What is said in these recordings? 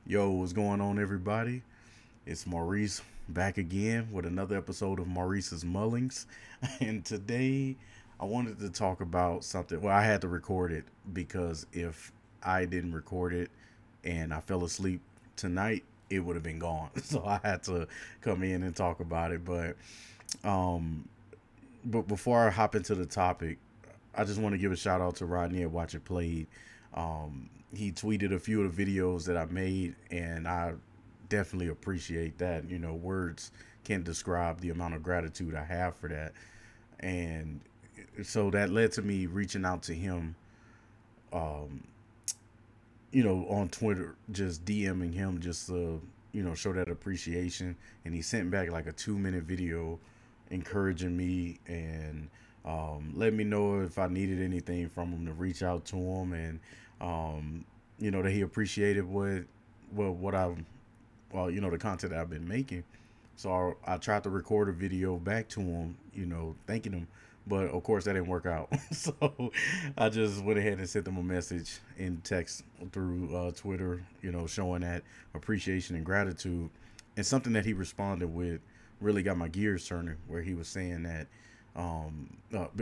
Yo, what's going on, everybody? It's Maurice back again with another episode of Maurice's Mullings. And today I wanted to talk about something. Well, I had to record it because if I didn't record it and I fell asleep tonight, it would have been gone. So I had to come in and talk about it. Um, but before I hop into the topic, I just want to give a shout out to Rodney at Watch It Played. He tweeted a few of the videos that I made, and I definitely appreciate that. Words can't describe the amount of gratitude I have for that. And so that led to me reaching out to him, um, on Twitter, just DMing him just to, show that appreciation. And he sent back like a 2 minute video encouraging me and let me know if I needed anything from him to reach out to him. And, that he appreciated what I the content that I've been making. So I tried to record a video back to him, thanking him, but of course that didn't work out. So I just went ahead and sent him a message in text through Twitter, showing that appreciation and gratitude. And something that he responded with really got my gears turning, where he was saying that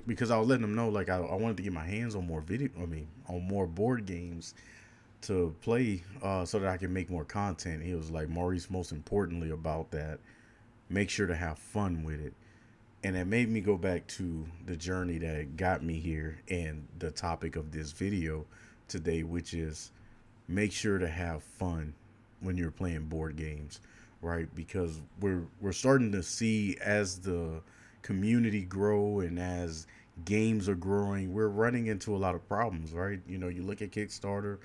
because I was letting him know like I wanted to get my hands on more on more board games to play so that I can make more content. He was like, Maurice, most importantly about that, make sure to have fun with it. And it made me go back to the journey that got me here and the topic of this video today, which is make sure to have fun when you're playing board games, right? Because we're starting to see as the community grow and as games are growing, we're running into a lot of problems, right? You look at Kickstarter,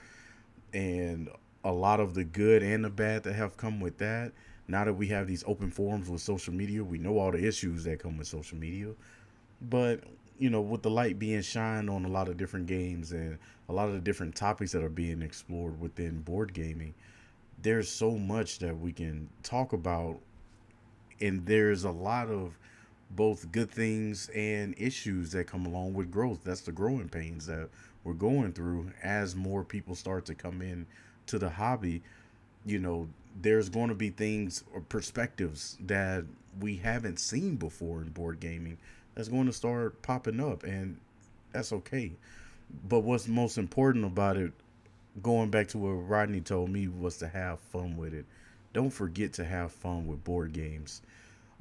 and a lot of the good and the bad that have come with that. Now that we have these open forums with social media, we know all the issues that come with social media. But, with the light being shined on a lot of different games and a lot of the different topics that are being explored within board gaming, there's so much that we can talk about. And there's a lot of both good things and issues that come along with growth. That's the growing pains that we're going through as more people start to come in to the hobby. You know, there's going to be things or perspectives that we haven't seen before in board gaming that's going to start popping up, and that's okay. But what's most important about it, going back to what Rodney told me, was to have fun with it. Don't forget to have fun with board games,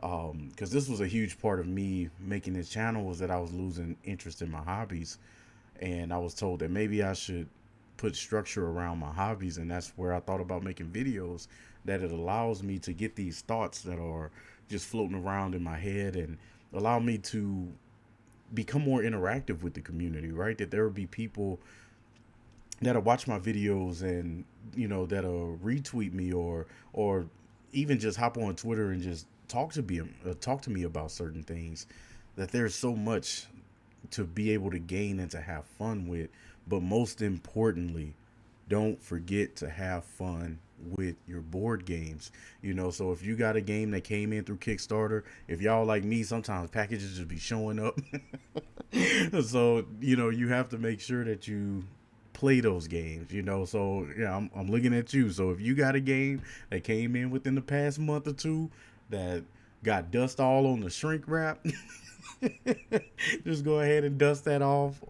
because this was a huge part of me making this channel, was that I was losing interest in my hobbies, and I was told that maybe I should put structure around my hobbies, and that's where I thought about making videos, that it allows me to get these thoughts that are just floating around in my head and allow me to become more interactive with the community, right? That there will be people that'll watch my videos and that'll retweet me, or even just hop on Twitter and just talk to me about certain things. That there's so much to be able to gain and to have fun with, but most importantly, don't forget to have fun with your board games. So if you got a game that came in through Kickstarter, if y'all like me, sometimes packages just be showing up. So you have to make sure that you play those games. So yeah, I'm looking at you. So if you got a game that came in within the past month or two that got dust all on the shrink wrap, just go ahead and dust that off.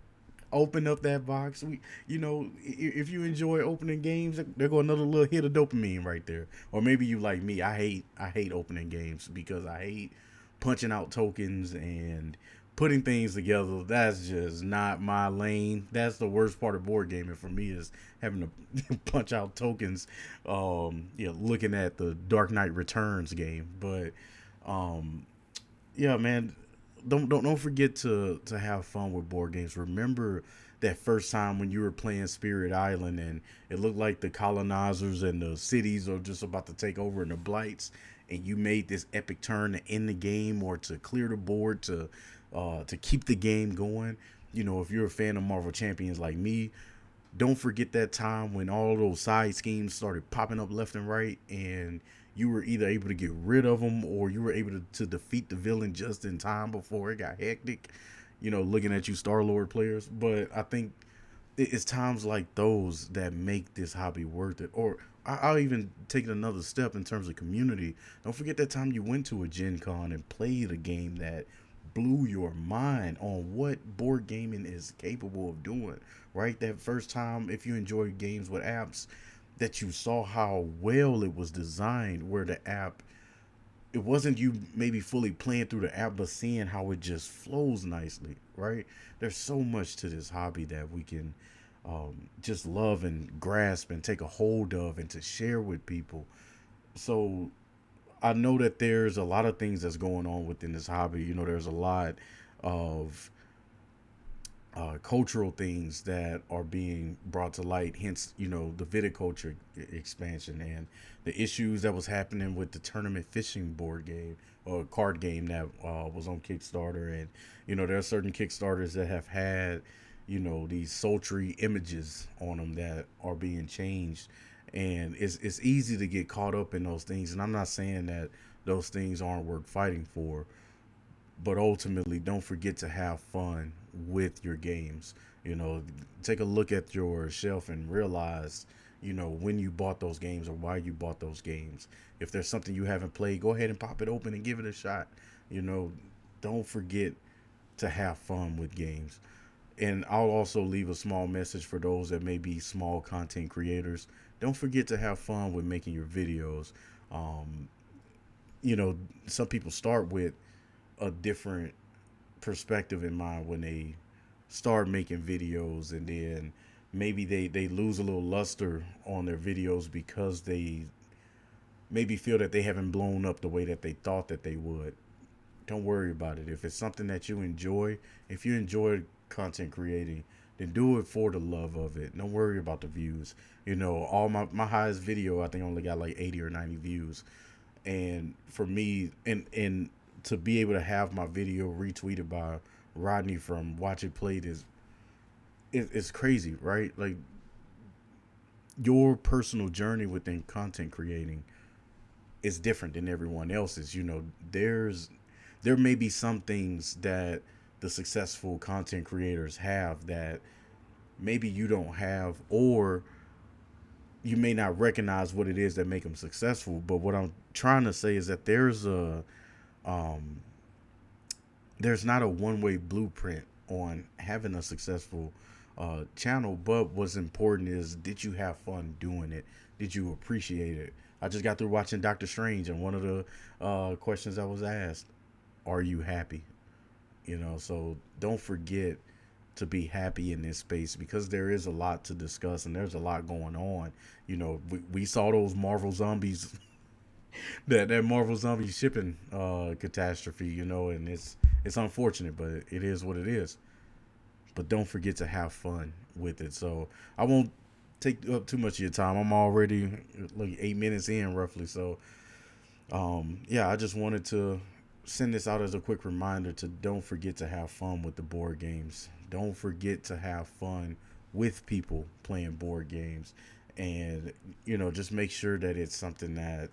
Open up that box. If you enjoy opening games, there go another little hit of dopamine right there. Or maybe you like me. I hate opening games because I hate punching out tokens and putting things together. That's just not my lane. That's the worst part of board gaming for me, is having to punch out tokens. Looking at the Dark Knight Returns game, but yeah, man, don't forget to have fun with board games. Remember that first time when you were playing Spirit Island and it looked like the colonizers and the cities are just about to take over, and the blights, and you made this epic turn to end the game or to clear the board to keep the game going. If you're a fan of Marvel Champions like me, don't forget that time when all those side schemes started popping up left and right, and you were either able to get rid of them or you were able to defeat the villain just in time before it got hectic. Looking at you Star Lord players. But I think it's times like those that make this hobby worth it. Or I'll even take it another step in terms of community. Don't forget that time you went to a Gen Con and played a game that blew your mind on what board gaming is capable of doing, right? That first time, if you enjoy games with apps, that you saw how well it was designed, where the app, it wasn't you maybe fully playing through the app, but seeing how it just flows nicely, right? There's so much to this hobby that we can just love and grasp and take a hold of and to share with people. So I know that there's a lot of things that's going on within this hobby. There's a lot of cultural things that are being brought to light. Hence, the viticulture expansion and the issues that was happening with the tournament fishing board game or card game that was on Kickstarter. And there are certain Kickstarters that have had these sultry images on them that are being changed, and it's easy to get caught up in those things. And I'm not saying that those things aren't worth fighting for, but ultimately don't forget to have fun with your games. Take a look at your shelf and realize when you bought those games or why you bought those games. If there's something you haven't played, go ahead and pop it open and give it a shot. you know don't forget to have fun with games. And I'll also leave a small message for those that may be small content creators. Don't forget to have fun with making your videos. um, some people start with a different perspective in mind when they start making videos, and then maybe they lose a little luster on their videos because they maybe feel that they haven't blown up the way that they thought that they would. Don't worry about it. If it's something that you enjoy, if you enjoy content creating, then do it for the love of it. Don't worry about the views. All my highest video I think only got like 80 or 90 views. And for me, and to be able to have my video retweeted by Rodney from Watch It Played is crazy, right? Like, your personal journey within content creating is different than everyone else's. There may be some things that the successful content creators have that maybe you don't have, or you may not recognize what it is that make them successful. But what I'm trying to say is that um, there's not a one way blueprint on having a successful channel. But what's important is, did you have fun doing it? Did you appreciate it? I just got through watching Doctor Strange, and one of the questions I was asked, are you happy? So don't forget to be happy in this space, because there is a lot to discuss and there's a lot going on. We saw those Marvel zombies, that Marvel zombie shipping catastrophe, and it's unfortunate, but it is what it is. But don't forget to have fun with it. So I won't take up too much of your time. I'm already like 8 minutes in roughly. So yeah, I just wanted to send this out as a quick reminder to don't forget to have fun with the board games. Don't forget to have fun with people playing board games. And, just make sure that it's something that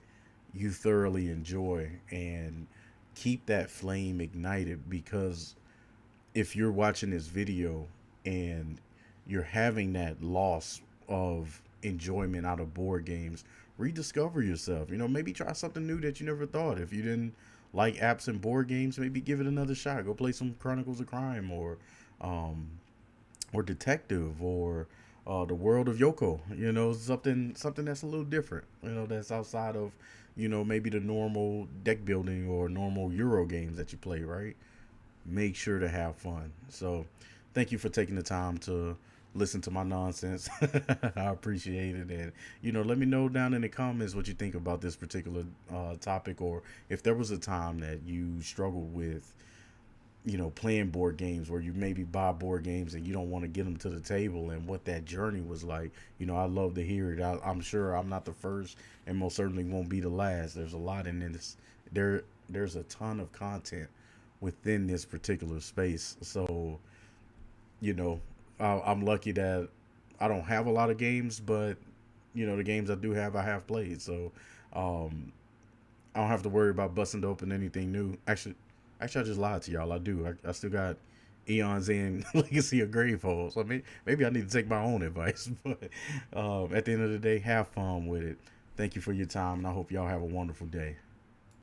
you thoroughly enjoy, and keep that flame ignited. Because if you're watching this video and you're having that loss of enjoyment out of board games, rediscover yourself. Maybe try something new that you never thought. If you didn't like apps and board games, maybe give it another shot. Go play some Chronicles of Crime, um, or Detective, or the World of Yoko. Something that's a little different. That's outside of maybe the normal deck building or normal Euro games that you play. Right? Make sure to have fun. So, thank you for taking the time to listen to my nonsense. I appreciate it. And, let me know down in the comments what you think about this particular topic, or if there was a time that you struggled with, playing board games, where you maybe buy board games and you don't want to get them to the table, and what that journey was like. I'd love to hear it. I'm sure I'm not the first, and most certainly won't be the last. There's a lot in this. There's a ton of content within this particular space. So, you know, I'm lucky that I don't have a lot of games, but the games I do have, I have played. So, um, I don't have to worry about busting open anything new. Actually, I just lied to y'all. I do. I still got eons in legacy of grave holes. I mean, maybe I need to take my own advice, but at the end of the day, have fun with it. Thank you for your time, and I hope y'all have a wonderful day.